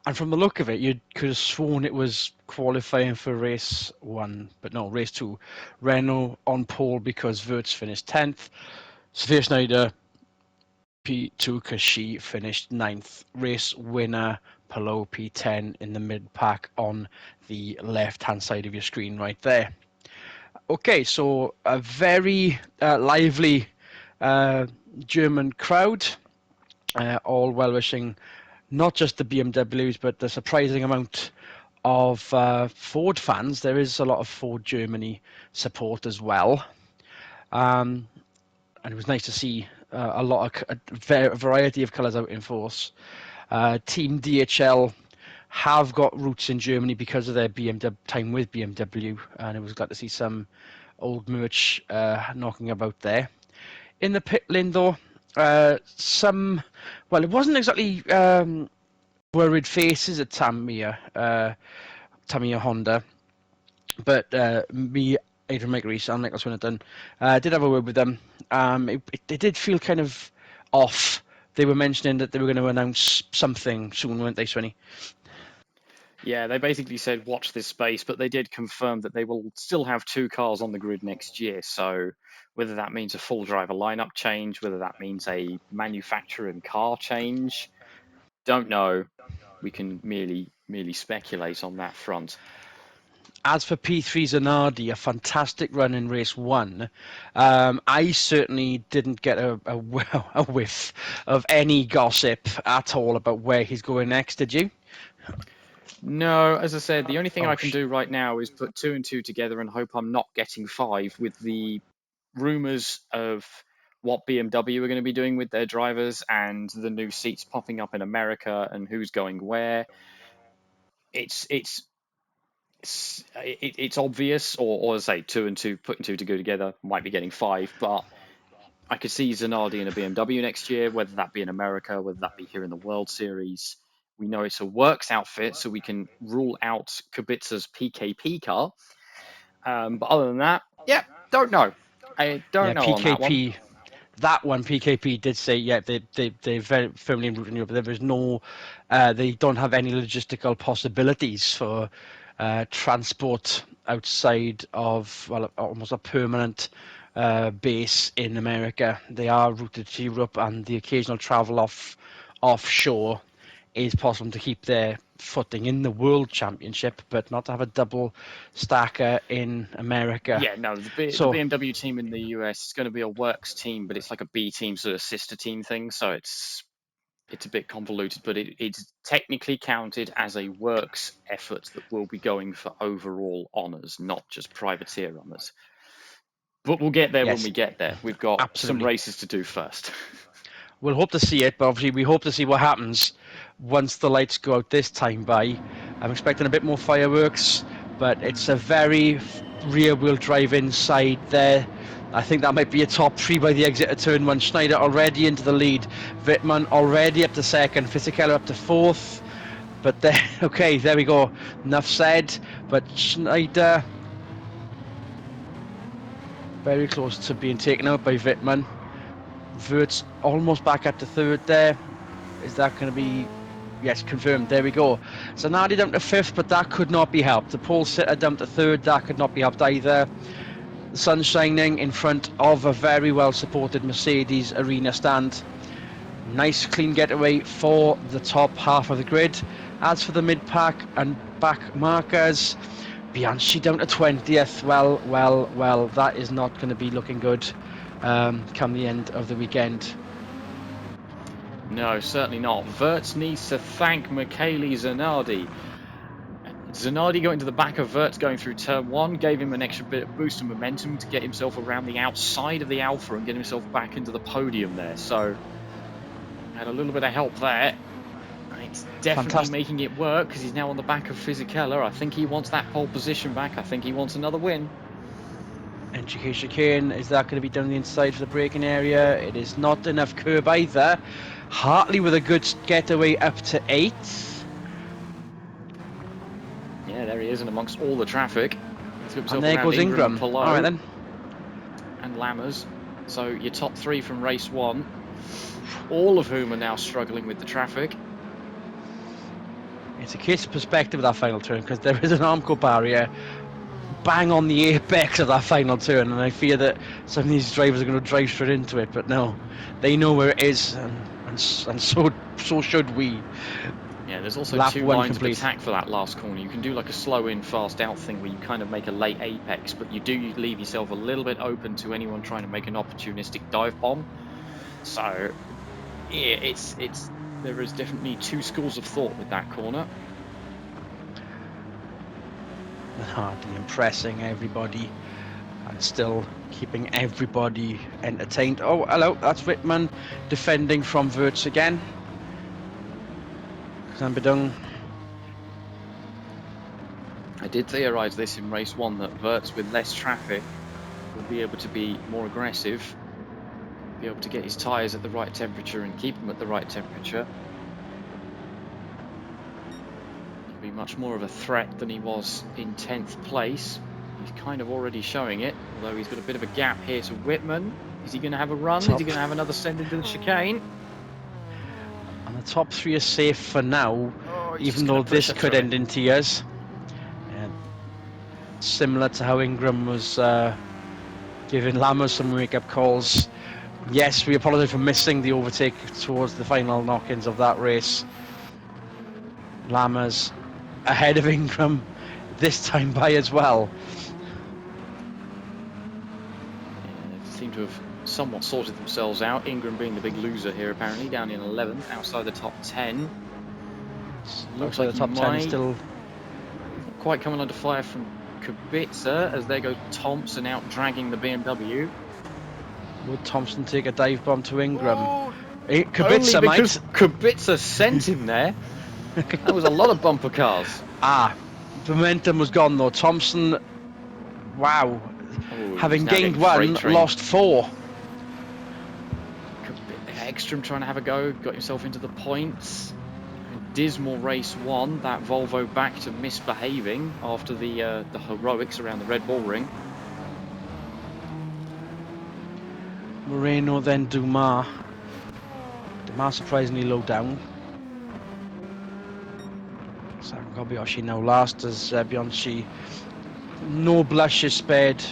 And from the look of it, you could have sworn it was qualifying for race 1, but no, race 2. Renault on pole because Wirtz finished 10th. Sophia Schneider P2 because she finished 9th. Race winner Palou P10 in the mid pack on the left hand side of your screen right there. Okay, so a very lively German crowd, all well wishing not just the BMWs, but the surprising amount of Ford fans. There is a lot of Ford Germany support as well. And it was nice to see a lot of a variety of colours out in force. Team DHL have got roots in Germany because of their BMW time with BMW, and it was glad to see some old merch knocking about there. In the pit lane, though, well, it wasn't exactly worried faces at Tamiya Honda, but me, Adrian Megaris, and Nicholas Winnerton did have a word with them. It did feel kind of off. They were mentioning that they were going to announce something soon, weren't they, Swinny? Yeah, they basically said watch this space, but they did confirm that they will still have 2 cars on the grid next year. So whether that means a full driver lineup change, whether that means a manufacturer and car change, don't know. We can merely speculate on that front. As for P3 Zanardi, a fantastic run in race 1. I certainly didn't get a whiff of any gossip at all about where he's going next, did you? No, as I said, the only thing Oh, I can do right now is put 2 and 2 together and hope I'm not getting 5 with the rumors of what BMW are going to be doing with their drivers and the new seats popping up in America and who's going where. It's obvious, or as I say, 2 and 2, putting 2 to go together, might be getting 5, but I could see Zanardi in a BMW next year, whether that be in America, whether that be here in the World Series. We know it's a works outfit, so we can rule out Kubica's PKP car. But other than that, yeah, don't know. I don't know on that one. That one, PKP did say, yeah, they're very firmly rooting you, but there is no, they don't have any logistical possibilities for transport outside of, well, almost a permanent base in America. They are routed to Europe, and the occasional travel offshore is possible to keep their footing in the World Championship, but not to have a double stacker in America. Yeah, no, the BMW team in the US is going to be a works team, but it's like a B team sort of sister team thing, so it's a bit convoluted, but it's technically counted as a works effort that will be going for overall honours, not just privateer honours. But we'll get there when we get there. We've got some races to do first. We'll hope to see it, but obviously we hope to see what happens once the lights go out this time by. I'm expecting a bit more fireworks, but it's a very rear-wheel drive inside there. I think that might be a top 3 by the exit of turn 1. Schneider already into the lead. Wittmann already up to 2nd. Fisichella up to 4th. But there, okay, there we go. Enough said. But Schneider very close to being taken out by Wittmann. Wirtz almost back up to 3rd there. Is that going to be... Yes, confirmed. There we go. Zanardi down to 5th, but that could not be helped. The pole sitter down to 3rd. That could not be helped either. The sun shining in front of a very well supported Mercedes arena stand. Nice clean getaway for the top half of the grid. As for the mid-pack and back markers, Bianchi down to 20th. Well, that is not going to be looking good come the end of the weekend. No, certainly not. Wirtz needs to thank Michele Zanardi. Zanardi going to the back of Wirtz going through turn 1 gave him an extra bit of boost of momentum to get himself around the outside of the Alpha and get himself back into the podium there. So, had a little bit of help there. It's definitely making it work because he's now on the back of Fisichella. I think he wants that pole position back. I think he wants another win. Entry chicane, is that going to be down the inside for the braking area? It is not enough curb either. Hartley with a good getaway up to 8th. Yeah, there he is, and amongst all the traffic. And there goes Ingram. All right then. And Lammers. So your top 3 from race 1, all of whom are now struggling with the traffic. it's a case of perspective with that final turn, because there is an Armco barrier bang on the apex of that final turn, and I fear that some of these drivers are going to drive straight into it. But no, they know where it is, and so should we. Yeah, there's also Lap 2 1 lines complete. of attack for that last corner. You can do like a slow in, fast out thing where you kind of make a late apex, but you do leave yourself a little bit open to anyone trying to make an opportunistic dive bomb. So, yeah, there is definitely 2 schools of thought with that corner. Hardly impressing everybody, and still keeping everybody entertained. Oh, hello, that's Whitman defending from Verts again. Zambidung. I did theorise this in race 1, that Verts with less traffic will be able to be more aggressive, be able to get his tyres at the right temperature and keep them at the right temperature. He'll be much more of a threat than he was in 10th place. He's kind of already showing it, although he's got a bit of a gap here to Whitman. Is he going to have a run? Is he going to have another send into the chicane? And the top 3 are safe for now, even though this could end in tears. Similar to how Ingram was giving Lammers some wake-up calls. Yes, we apologise for missing the overtake towards the final knock-ins of that race. Lammers ahead of Ingram, this time by as well. Yeah, they seem to have somewhat sorted themselves out. Ingram being the big loser here, apparently, down in 11th, outside the top 10. Looks like the top 10 is still quite coming under fire from Kubica, as there goes Thompson out dragging the BMW. Would Thompson take a dive bomb to Ingram? Oh, Kubica only because Kubica sent him there. That was a lot of bumper cars. Momentum was gone though. Thompson, wow. Having gained 1, lost 4. Ekstrom trying to have a go, got himself into the points. Dismal race 1, that Volvo back to misbehaving after the heroics around the Red Bull Ring. Moreno, then Dumas. Dumas surprisingly low down. Sam Kobayashi now last as Bianchi. No blushes spared,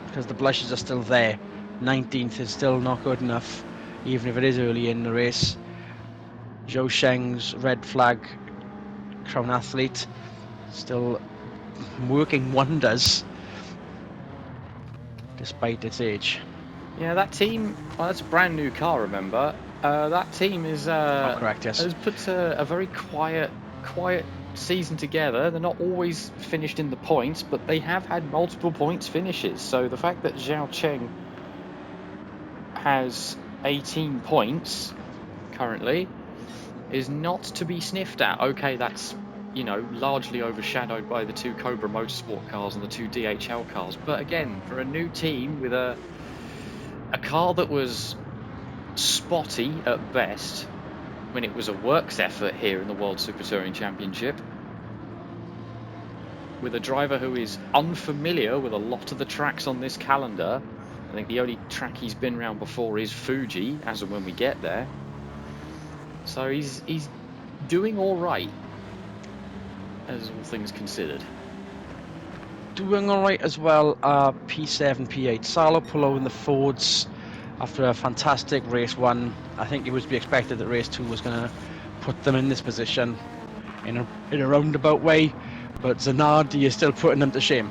because the blushes are still there. 19th is still not good enough, even if it is early in the race. Zhou Sheng's red flag crown athlete still working wonders despite its age. Yeah, that team, well, that's a brand new car, remember. That team is correct, yes. has put a very quiet season together. They're not always finished in the points, but they have had multiple points finishes. So the fact that Zhao Cheng has 18 points currently is not to be sniffed at. Okay, that's, you know, largely overshadowed by the 2 Cobra Motorsport cars and the 2 DHL cars. But again, for a new team with a car that was spotty at best when it was a works effort here in the World Super Touring Championship, with a driver who is unfamiliar with a lot of the tracks on this calendar. I think the only track he's been around before is Fuji, as and when we get there. So he's doing all right, as all things considered. Doing all right as well are P7, P8. Salo Polo in the Fords after a fantastic race 1. I think it was to be expected that race 2 was going to put them in this position in a roundabout way, but Zanardi is still putting them to shame.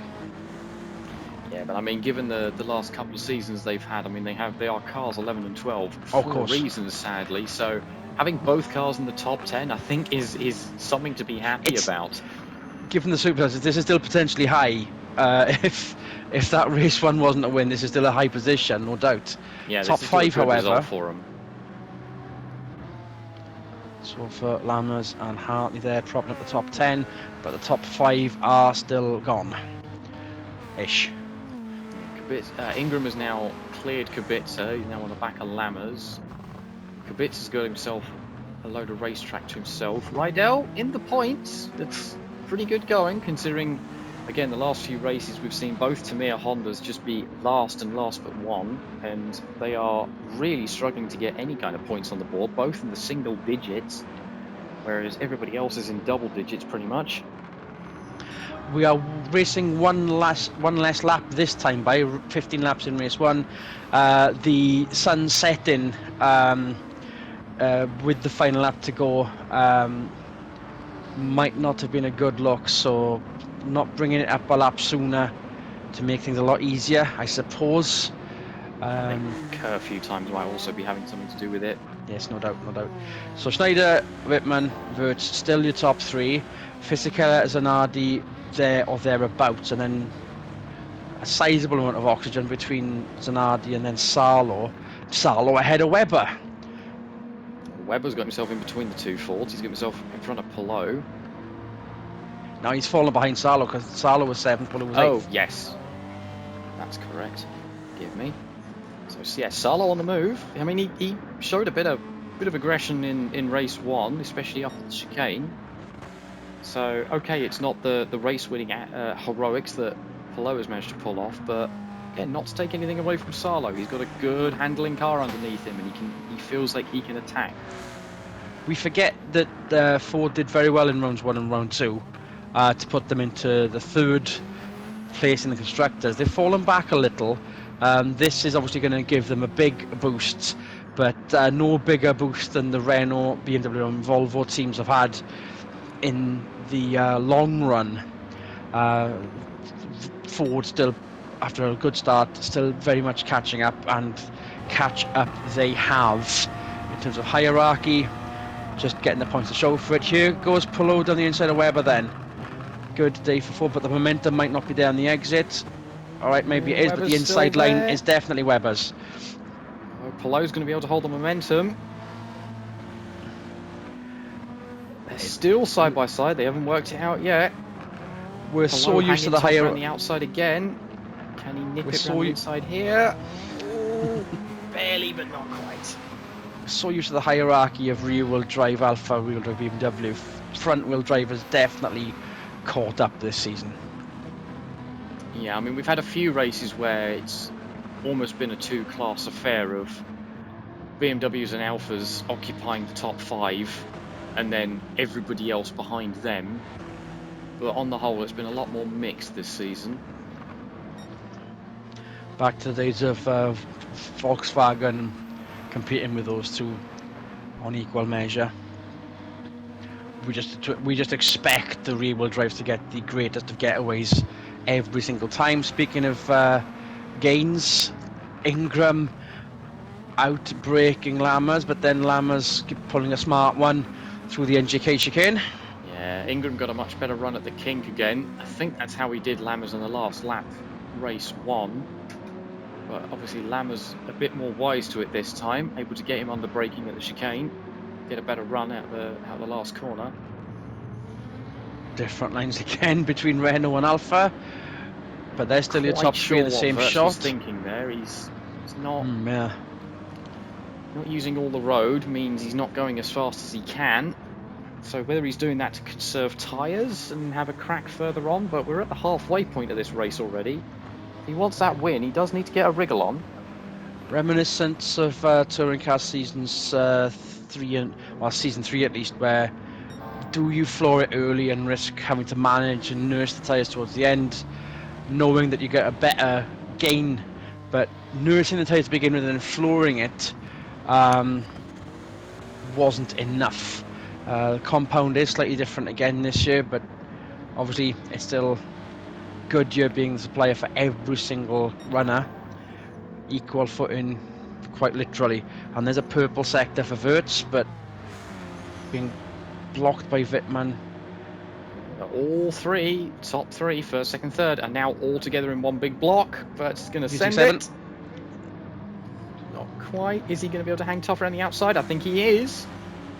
Yeah, but I mean, given the last couple of seasons they've had, I mean, they are cars 11 and 12 for reasons, sadly. So having both cars in the top 10, I think, is something to be happy about. Given the Supercars, this is still potentially high. If that race 1 wasn't a win, this is still a high position, no doubt. Yeah, top this is 5, still a good however, result for them. So for Lammers and Hartley there, propping up the top 10, but the top 5 are still gone. Ish. Ingram has now cleared Kubica. He's now on the back of Lammers. Kubica's got himself a load of racetrack to himself. Rydell in the points. That's pretty good going, considering, again, the last few races we've seen both Tamiya Hondas just be last and last but one, and they are really struggling to get any kind of points on the board, both in the single digits. whereas everybody else is in double digits pretty much. We are racing one less lap this time by 15 laps in race 1. The sun setting with the final lap to go might not have been a good look, so not bringing it up a lap sooner to make things a lot easier, I suppose. I think curfew times might also be having something to do with it. Yes, no doubt, no doubt. So Schneider, Wittmann, Wirtz, still your top 3. Fisichella, Zanardi, there or thereabouts, and then a sizable amount of oxygen between Zanardi and then Salo. Salo ahead of Webber. Webber's got himself in between the two Fords. He's got himself in front of Palou. Now he's fallen behind Salo because Salo was 7th, Palou was 8th. Oh, yes. That's correct. Give me. So, yeah, Salo on the move. I mean, he showed a bit of aggression in race 1, especially up at the chicane. So, okay, it's not the race-winning heroics that Palou has managed to pull off, but again, not to take anything away from Salo. He's got a good handling car underneath him, and he feels like he can attack. We forget that Ford did very well in rounds 1 and round 2 to put them into the 3rd place in the constructors. They've fallen back a little. This is obviously going to give them a big boost, but no bigger boost than the Renault, BMW and Volvo teams have had in the long run. Ford still, after a good start, still very much catching up, and catch up they have in terms of hierarchy. Just getting the points to show for it. Here goes Palou down the inside of Webber then. Good day for Ford, but the momentum might not be there on the exit. Alright, maybe it is, Webber's but the inside line there. is definitely Webber's. Oh, Palou's going to be able to hold the momentum. They're still side by side. They haven't worked it out yet. We're Palou so used to the hanging tough higher around the outside again. Can he nip We're it so around the u- inside here? Ooh, barely, but not quite. so used to the hierarchy of rear-wheel drive Alpha, rear-wheel drive BMW. Front-wheel drive has definitely caught up this season. Yeah, I mean, we've had a few races where it's almost been a two-class affair of BMWs and Alphas occupying the top 5 and then everybody else behind them. But on the whole, it's been a lot more mixed this season. Back to the days of Volkswagen competing with those two on equal measure. We just expect the rear-wheel drives to get the greatest of getaways every single time. Speaking of gains, Ingram out braking Lammers, but then Lammers keep pulling a smart one through the NGK chicane. Yeah, Ingram got a much better run at the kink again. I think that's how he did Lammers on the last lap, race 1. But obviously Lammers a bit more wise to it this time, able to get him under braking at the chicane, get a better run out the last corner. Different lines again between Renault and Alpha, but they're still your top 3 in the same Wirtz shot. was thinking there. He's not Yeah. not using all the road, means he's not going as fast as he can. So whether he's doing that to conserve tyres and have a crack further on, but we're at the halfway point of this race already. If he wants that win, he does need to get a wriggle on. Reminiscence of touring car seasons season 3 at least, where do you floor it early and risk having to manage and nurse the tyres towards the end, knowing that you get a better gain, but nursing the tyres to begin with and then flooring it wasn't enough. The compound is slightly different again this year, but obviously it's still Goodyear being the supplier for every single runner, equal footing quite literally. And there's a purple sector for Wirtz, but being blocked by Wittmann. All three, top 3, first, second, third, are now all together in one big block. Wirtz is going to send it. Not quite. Is he going to be able to hang tough around the outside? I think he is.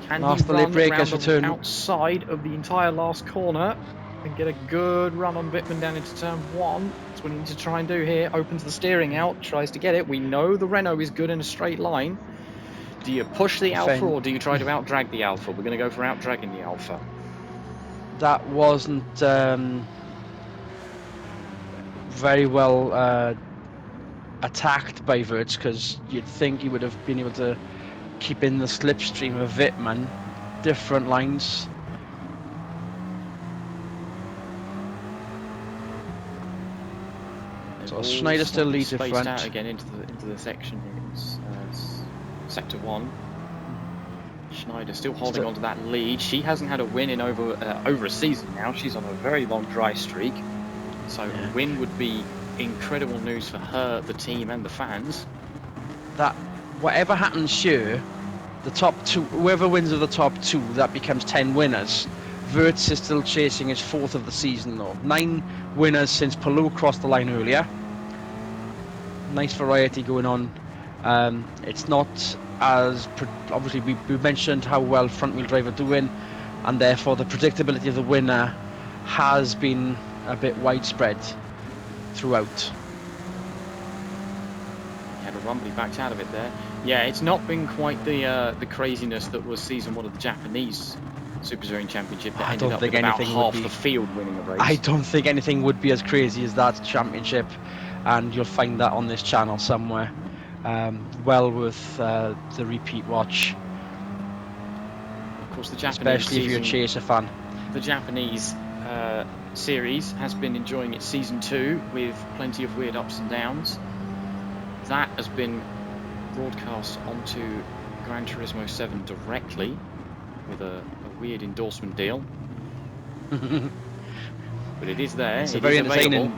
Can he run around the outside of the entire last corner and get a good run on Wittmann down into turn 1? That's what he needs to try and do here. Opens the steering out, tries to get it. We know the Renault is good in a straight line. Do you push the Alpha or do you try to out-drag the Alpha? We're going to go for out-dragging the Alpha. That wasn't very well attacked by Wirtz, because you'd think he would have been able to keep in the slipstream of Wittmann, different lines. So Schneider still leads in front. Out again into the section here. It's sector 1. Schneider still holding on to that lead. She hasn't had a win in over a season now. She's on a very long dry streak. So a win would be incredible news for her, the team, and the fans. That whatever happens here, the top 2, whoever wins of the top 2, that becomes 10 winners. Wirtz is still chasing his 4th of the season though. 9 winners since Palou crossed the line earlier. Nice variety going on. It's not as obviously we mentioned how well front wheel drive are doing, and therefore the predictability of the winner has been a bit widespread throughout. Yeah, the Rumbly backed out of it there. Yeah, it's not been quite the craziness that was season 1 of the Japanese Super Touring Championship that ended up with about half the field winning a race. I don't think anything would be as crazy as that championship, and you'll find that on this channel somewhere. Well worth the repeat watch. Of course, the Japanese especially if you're a Chaser fan. The Japanese series has been enjoying its season 2 with plenty of weird ups and downs. That has been broadcast onto Gran Turismo 7 directly with a weird endorsement deal. But it is there. It's a very entertaining,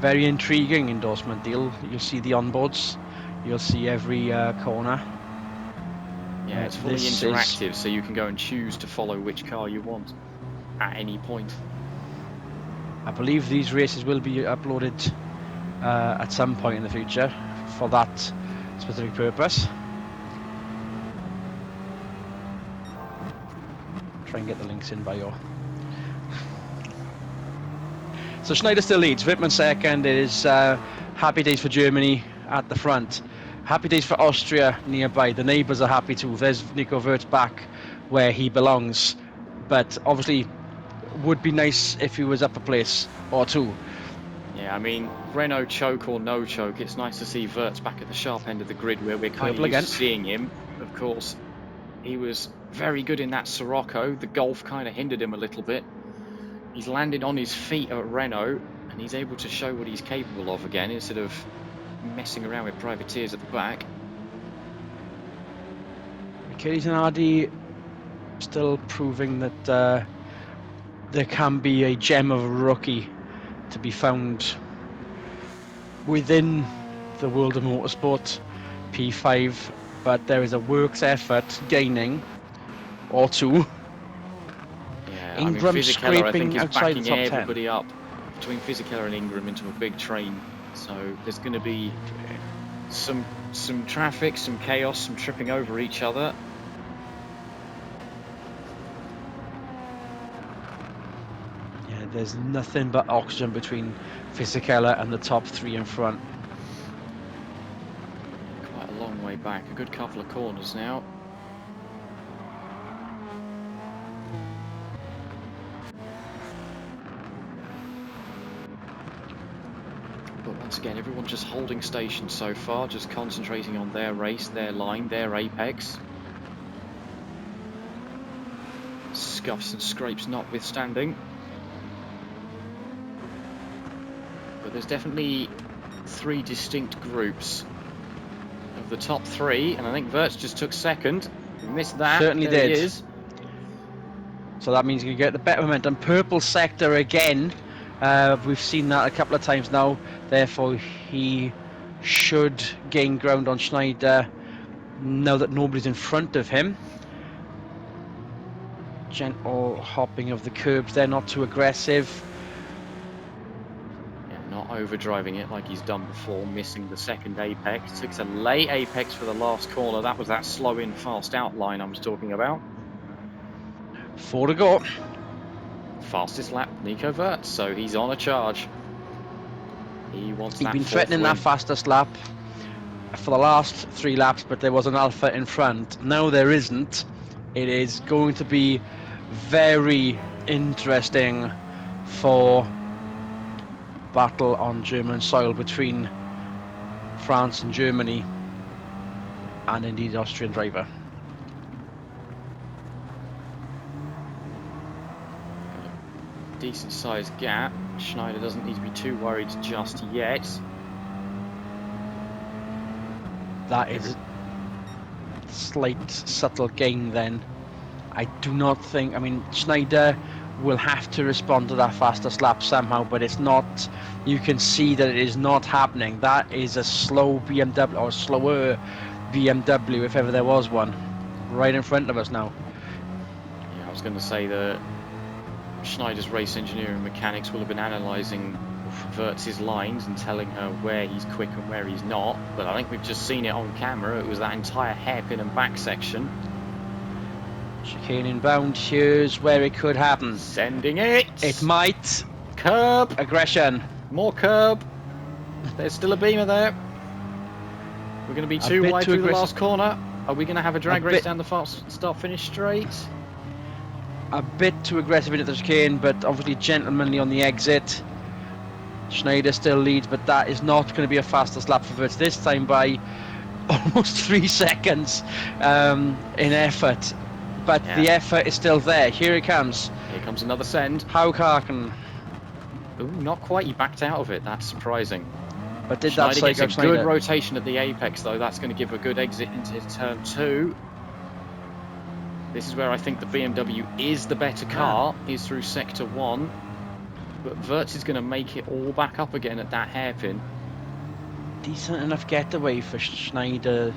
very intriguing endorsement deal. You'll see the onboards. You'll see every corner. Yeah, it's fully interactive, so you can go and choose to follow which car you want at any point. I believe these races will be uploaded at some point in the future for that specific purpose. Try and get the links in by your. So Schneider still leads. Wittmann second. It is happy days for Germany at the front. Happy days for Austria nearby. The neighbours are happy too. There's Nico Wirtz back where he belongs. But obviously, would be nice if he was up a place or 2. Yeah, I mean, Renault choke or no choke, it's nice to see Wirtz back at the sharp end of the grid where we're kind of used to seeing him. Of course, he was very good in that Sirocco. The Golf kind of hindered him a little bit. He's landed on his feet at Renault, and he's able to show what he's capable of again instead of messing around with privateers at the back. Michele Zanardi still proving that there can be a gem of a rookie to be found within the world of motorsport, P5, but there is a works effort gaining or 2. Yeah, Ingram I mean, Fisichella, I think, is outside backing the top everybody 10. Up between Fisichella and Ingram into a big train. So there's going to be some traffic, some chaos, some tripping over each other. Yeah, there's nothing but oxygen between Fisichella and the top 3 in front. Quite a long way back, a good couple of corners now. But once again, everyone just holding station so far, just concentrating on their race, their line, their apex. Scuffs and scrapes notwithstanding. But there's definitely 3 distinct groups of the top 3, and I think Wirtz just took second. He missed that. Certainly there did. He is. So that means you get the better momentum. Purple sector again. We've seen that a couple of times now. Therefore, he should gain ground on Schneider now that nobody's in front of him. Gentle hopping of the curbs there, not too aggressive. Yeah, not overdriving it like he's done before, missing the second apex. Took a late apex for the last corner. That was that slow in, fast out line I was talking about. 4 to go. Fastest lap, Nico Wirtz, so he's on a charge. He wants that. He's been threatening that fastest lap for the last 3 laps, but there was an Alpha in front. Now there isn't. It is going to be very interesting for battle on German soil between France and Germany, and indeed the Austrian driver. decent sized gap. Schneider doesn't need to be too worried just yet. That is a slight subtle gain then. I do not think, I mean, Schneider will have to respond to that fastest lap somehow, but it's not, you can see that it is not happening. That is a slow BMW, or slower BMW if ever there was one, right in front of us now. Yeah, I was going to say that Schneider's race engineering mechanics will have been analysing Wirtz's lines and telling her where he's quick and where he's not, but I think we've just seen it on camera. It was that entire hairpin and back section. Chicane inbound, here's where it could happen. Sending it! It might. Curb! Aggression. More curb. There's still a beamer there. We're going to be too wide through the last corner. Are we going to have a drag race down the fast start-finish straight? A bit too aggressive into the chicane, but obviously gentlemanly on the exit. Schneider still leads, but that is not going to be a fastest lap for Wirtz this time by almost 3 seconds in effort. But the effort is still there. Here it comes. Here comes another send. Haukarken. Ooh, not quite. He backed out of it. That's surprising. But did Schneider that gets a good rotation at the apex, though. That's going to give a good exit into turn 2. This is where I think the BMW is the better car, is through sector 1. But Wirtz is going to make it all back up again at that hairpin. Decent enough getaway for Schneider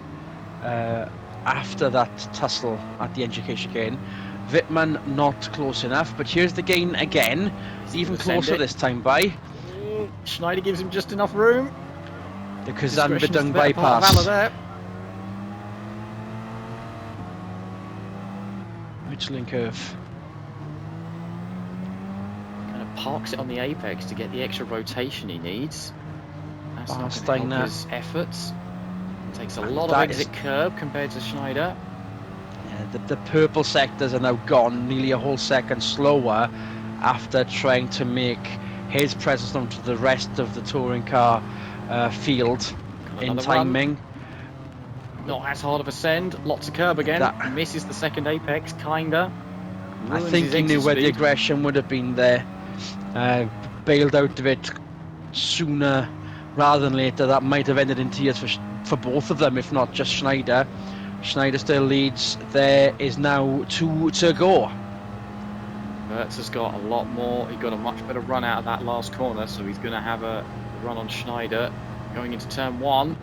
after that tussle at the NGK chicane. Wittmann not close enough, but here's the gain again. Even closer this time by. Schneider gives him just enough room. The Kazan-Bedung bypass. Michelin curve. Kind of parks it on the apex to get the extra rotation he needs. That's not going to help his efforts. Takes a lot of exit curb compared to Schneider. Yeah, the purple sectors are now gone, nearly a whole second slower after trying to make his presence known to the rest of the touring car field in timing. Not as hard of a send, lots of curb again. Misses the second apex, kinda. I think he knew where the aggression would have been there. Bailed out of it sooner rather than later. That might have ended in tears for both of them, if not just Schneider. Schneider still leads. There is now 2 to go. Wirtz has got a lot more. He got a much better run out of that last corner, so he's going to have a run on Schneider going into turn 1.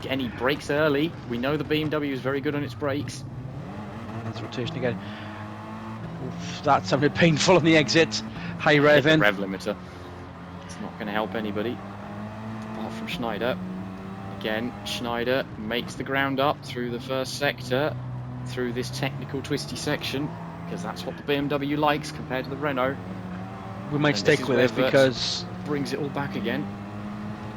Again, he brakes early. We know the BMW is very good on its brakes. There's rotation again. Oof, that sounded painful on the exit. High revving. Rev limiter. It's not going to help anybody apart from Schneider. Again, Schneider makes the ground up through the first sector, through this technical twisty section, because that's what the BMW likes compared to the Renault. We might stick with it because brings it all back again.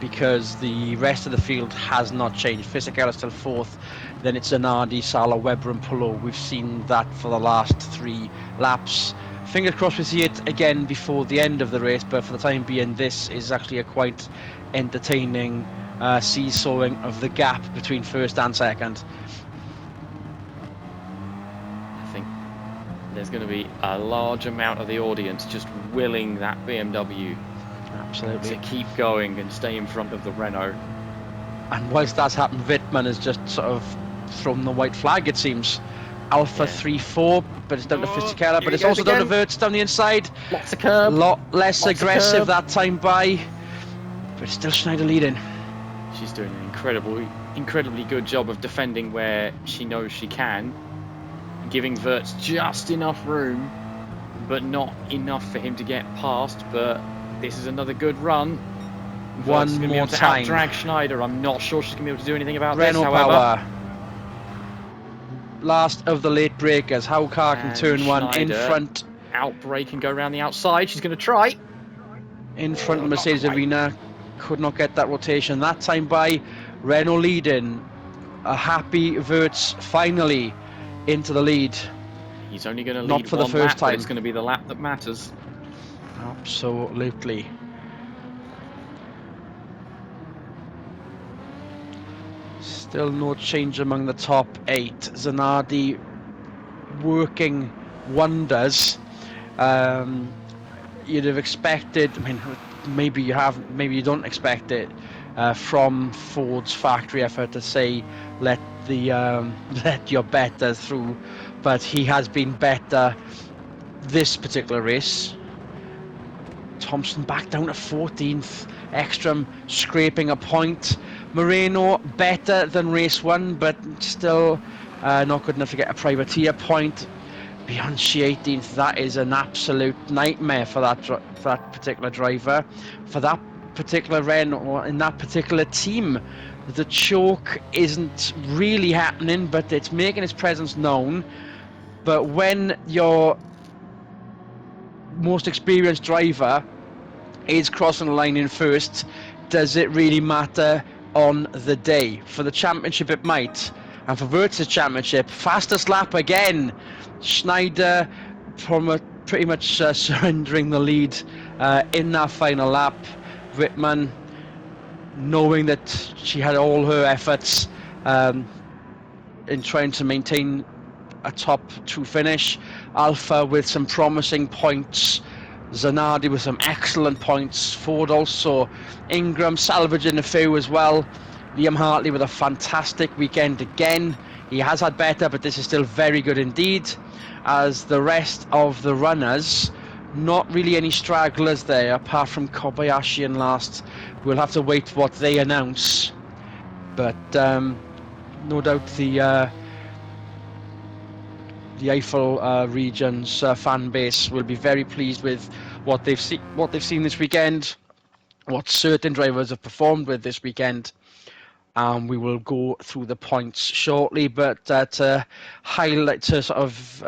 Because the rest of the field has not changed. Fisichella is still 4th, then it's Zanardi, Sala, Webber and Polo. We've seen that for the last 3 laps. Fingers crossed we see it again before the end of the race, but for the time being this is actually a quite entertaining seesawing of the gap between first and second. I think there's going to be a large amount of the audience just willing that BMW absolutely to keep going and stay in front of the Renault. And whilst that's happened, Wittmann has just sort of thrown the white flag, it seems. Alpha 3-4, but it's down to Fisichella, but it's also down to Wirtz down the inside. Lots of curb. Lot less aggressive that time by, but still Schneider leading. She's doing an incredibly good job of defending where she knows she can, giving Wirtz just enough room, but not enough for him to get past. But this is another good run. One more time. Drag Schneider. I'm not sure she's going to be able to do anything about Renault this, however. power. Last of the late breakers. Haukarken turn 1 in front. Outbrake and go around the outside. She's going to try. In front of Mercedes Arena. Could not get that rotation that time by. Renault leading. A happy Wirtz finally into the lead. He's only going to lead not for the first lap, time. But it's going to be the lap that matters. Absolutely. Still no change among the top 8. Zanardi working wonders. you'd have expected. I mean, maybe you have, maybe you don't expect it from Ford's factory effort to say let the let your better through, but he has been better this particular race. Thompson back down to 14th. Ekstrom scraping a point. Moreno better than race one, but still not good enough to get a privateer point. Bianchi 18th. That is an absolute nightmare for that particular driver, for that particular Renault, in that particular team. The choke isn't really happening, but it's making its presence known. But when your most experienced driver is crossing the line in first, does it really matter on the day? For the championship it might, and for Wirtz's championship, fastest lap again. Schneider pretty much surrendering the lead in that final lap. Wittmann, knowing that she had all her efforts in trying to maintain a top two finish. Alpha with some promising points. Zanardi with some excellent points. Ford also. Ingram salvaging a few as well. Liam Hartley with a fantastic weekend again. He has had better, but this is still very good indeed. As the rest of the runners, not really any stragglers there, apart from Kobayashi and last. We'll have to wait what they announce. But no doubt the Eifel region's fan base will be very pleased with what they've seen this weekend, what certain drivers have performed with this weekend. We will go through the points shortly, but to highlight, to sort of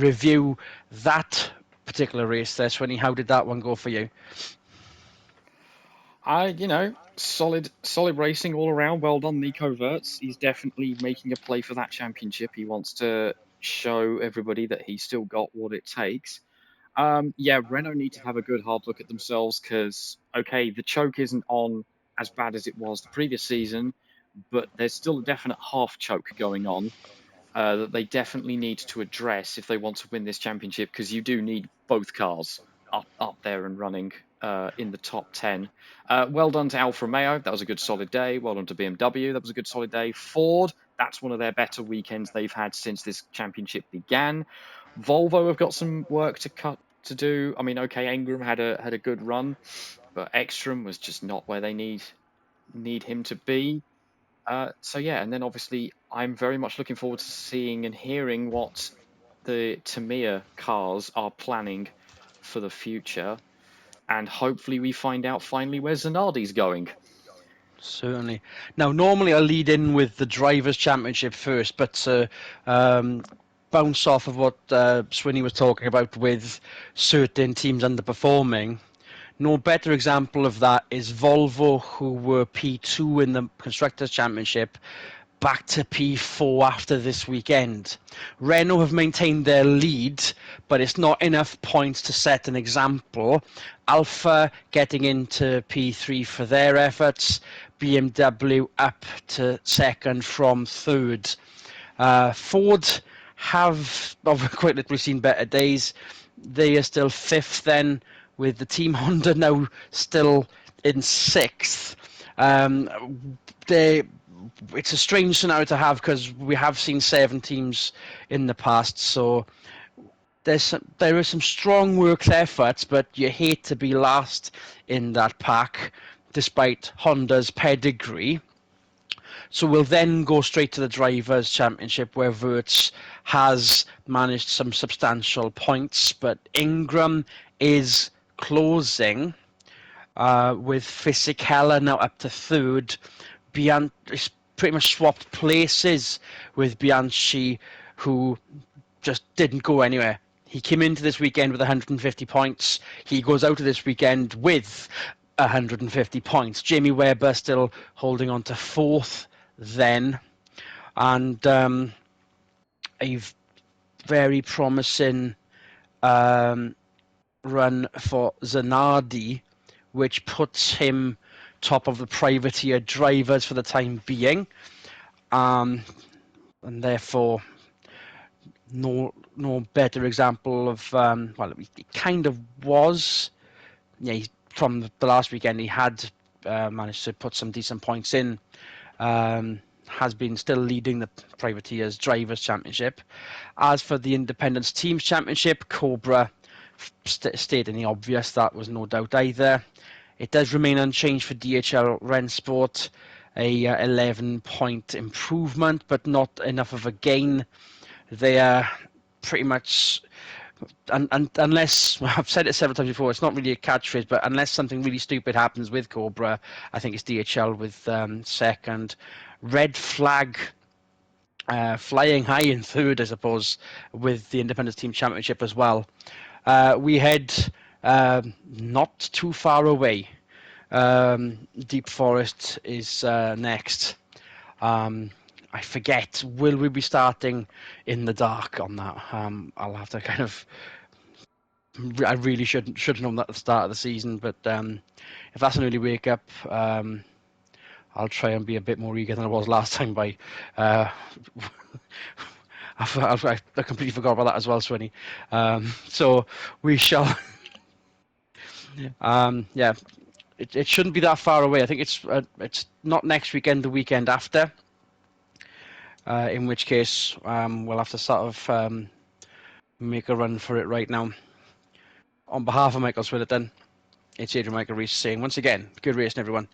review that particular race there, Swinny, how did that one go for you? Solid racing all around. Well done, Nico Wirtz. He's definitely making a play for that championship. He wants to show everybody that he's still got what it takes. Renault need to have a good hard look at themselves because, okay, the choke isn't on as bad as it was the previous season, but there's still a definite half choke going on that they definitely need to address if they want to win this championship because you do need both cars up there and running in the top 10. Well done to Alfa Romeo. That was a good solid day. Well done to BMW. That was a good solid day. Ford, that's one of their better weekends they've had since this championship began. Volvo have got some work to do. I mean, okay, Ingram had a good run, but Ekstrom was just not where they need him to be. And then obviously I'm very much looking forward to seeing and hearing what the Tamiya cars are planning for the future, and hopefully we find out finally where Zanardi's going. Certainly. Now, normally I lead in with the Drivers' Championship first, but bounce off of what Swinney was talking about with certain teams underperforming. No better example of that is Volvo, who were P2 in the Constructors' Championship, back to P4 after this weekend. Renault have maintained their lead, but it's not enough points to set an example. Alpha getting into P3 for their efforts. BMW up to second from third. Ford have quite literally seen better days. They are still fifth then, with the Team Honda now still in sixth. It's a strange scenario to have because we have seen 7 teams in the past, so there is some strong work efforts, but you hate to be last in that pack despite Honda's pedigree. So we'll then go straight to the Drivers' Championship where Wirtz has managed some substantial points, but Ingram is closing with Fisichella now up to third. Bianchi pretty much swapped places with Bianchi, who just didn't go anywhere. He came into this weekend with 150 points. He goes out of this weekend with 150 points. Jamie Webber still holding on to fourth then. And a very promising run for Zanardi, which puts him top of the privateer drivers for the time being. And therefore, no better example of well, it kind of was. Yeah, from the last weekend, he had managed to put some decent points in. Has been still leading the Privateers Drivers' Championship. As for the Independence Teams Championship, Cobra stating the obvious, that was no doubt either. It does remain unchanged for DHL Rennsport, a 11-point improvement, but not enough of a gain. They are pretty much, unless, well, I've said it several times before, it's not really a catchphrase, but unless something really stupid happens with Cobra, I think it's DHL with second. Red Flag flying high in third, I suppose, with the Independence Team Championship as well. We head not too far away. Deep Forest is next. I forget, will we be starting in the dark on that? I'll have to kind of, I really should have known that at the start of the season, but if that's an early wake up, I'll try and be a bit more eager than I was last time by I completely forgot about that as well, Swinny. So we shall yeah, it shouldn't be that far away. I think it's not next weekend, the weekend after. In which case, we'll have to sort of make a run for it right now. On behalf of Michael Swillerton, it's Adrian Michael Reese saying once again, good racing, everyone.